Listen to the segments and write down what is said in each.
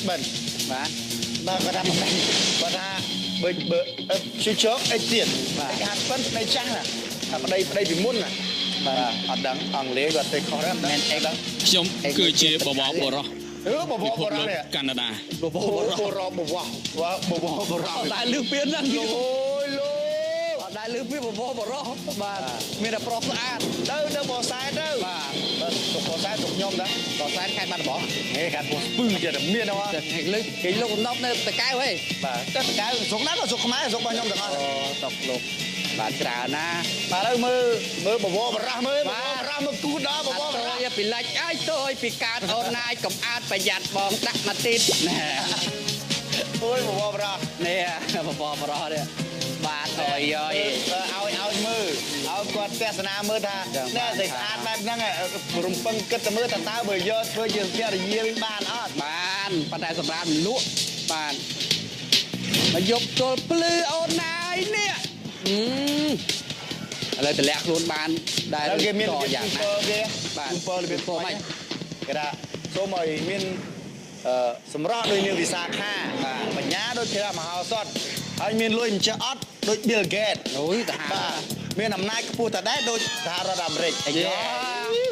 husband បាទគាត់ថាគាត់ថាបើfuture អីទៀតគេ husband ប្តីចាស់ណាថាប្តីពីមុនណាបាទអត់ដឹងអង់គ្លេសគាត់ទៅខុសដែរមិនអីដឹងខ្ញុំគឺជាបបបរោះបបបរោះនេះ កាណាដាបបបរោះបបបរោះតែលឺពៀនហ្នឹងអូយលោកអត់ដែលលឺពីបបបរោះបាទមានតែប្រុសស្អាតទៅបសែតទៅបាទទុកបសែតទុកខ្ញុំដែរបសែតខេត្តបាត់ដំបងហេខេត្តពោធិ៍ស្ពឺទៀតមានអត់គេលោកកំណប់នៅតកែវហីបាទទៅតកែវស្រុកណាក៏ស្រុកខ្មែរស្រុករបស់ខ្ញុំទាំងអស់អូតកលោកបានច្រើនណាបាទឥឡូវមើលបវរបរះមើលបវរបរះមើលគូដល់បវរបរះពីលាច់អើយទៅពីកើតអូនណាយកុំអាតប្រយ័ត្នបងដាក់មកទៀតណែអូយបវរបរះនេះបវរបរះនេះបាទអើយឲ្យមើលឲ្យគាត់ទស្សនាមើលថាណែតែស្អាតបែបហ្នឹងរំពឹងគិតទៅមើលតើបើយកធ្វើជាភរិយាវិញបានអត់បានប៉ុន្តែសម្រាប់លក់បានមកយកទល់ភ្លឺអូនណាយនេះឥឡូវតម្លាក់ខ្លួនបានដែលគេមានយ៉ាងណាគេបាទ7របៀបហ្មងគេថាសូមឲ្យមានសម្រស់ដោយនាងវិសាខាបញ្ញាដូចជាមហោសថហើយមានលុយអញ្ចឹងអត់ដូច Bill Gates អូយតាបាទមានអំណាចខ្ពស់តែដែរដូចសហរដ្ឋអាមេរិកអីយ៉ា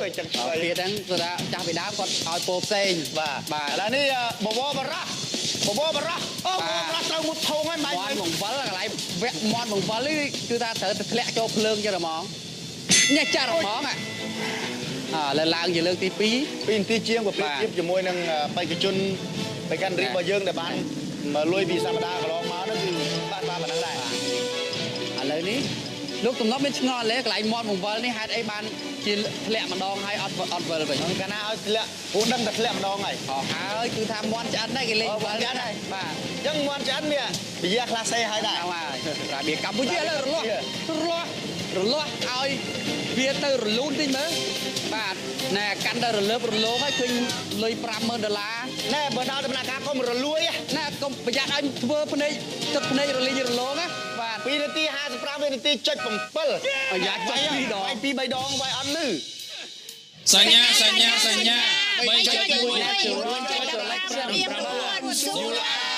អញ្ចឹងឆ្លើយទៀតហ្នឹងគឺថាចាស់ពីដើមគាត់ឲ្យពោផ្សេងបាទឥឡូវនេះបវរបរះអូបវរបរះត្រូវមុតធំហើយបាញ់បង្វិលកន្លែងវគ្គមាត់បង្វិលនេះគឺថាត្រូវតែធ្លាក់ចូលភ្លើងចឹងហ្មងនេះចាស់ហ្មងលើឡើងជាលើកទី2 នាទីជាងប្រពៃជាមួយនឹងបេក្ខជនបេក្ខនារីរបស់យើងដែលបានមកលួយពីសប្តាហ៍កន្លងមកនោះគឺបានប៉ុណ្ណឹងដែរឥឡូវនេះលោកទំនប់មានឆ្ងល់ទេកន្លែងមាត់បង្វិលនេះហេតុអីបានជាធ្លាក់ម្ដងហើយអត់វិលវិញកាលណាឲ្យធ្លាក់ព្រោះដឹងតែធ្លាក់ម្ដងហើយហើយគឺថាមាត់ឆ្អិនដែរគេលេងវិលដែរបាទអញ្ចឹងមាត់ឆ្អិនវាវិជាក្លាសេហើយដែរហើយរបៀបកម្ពុជាឥឡូវរលាស់ឲ្យវាទៅរលូនតិចមើលបាទណែកាន់ទៅរលើបរលោងហើយឃើញលុយ$50,000ណែបើដល់ដំណាក់កាលកុំរលួយណែកុំប្រយ័ត្នឲ្យធ្វើទឹកភ្នែករលីងរលោងណាបាទ2នាទី55វិនាទីចុច7ប្រយ័ត្នចុច2 ដង2 3 ដងវាយអត់លឺសញ្ញា3.1 Hãy subscribe cho kênh Ghiền Mì Gõ để không bỏ lỡ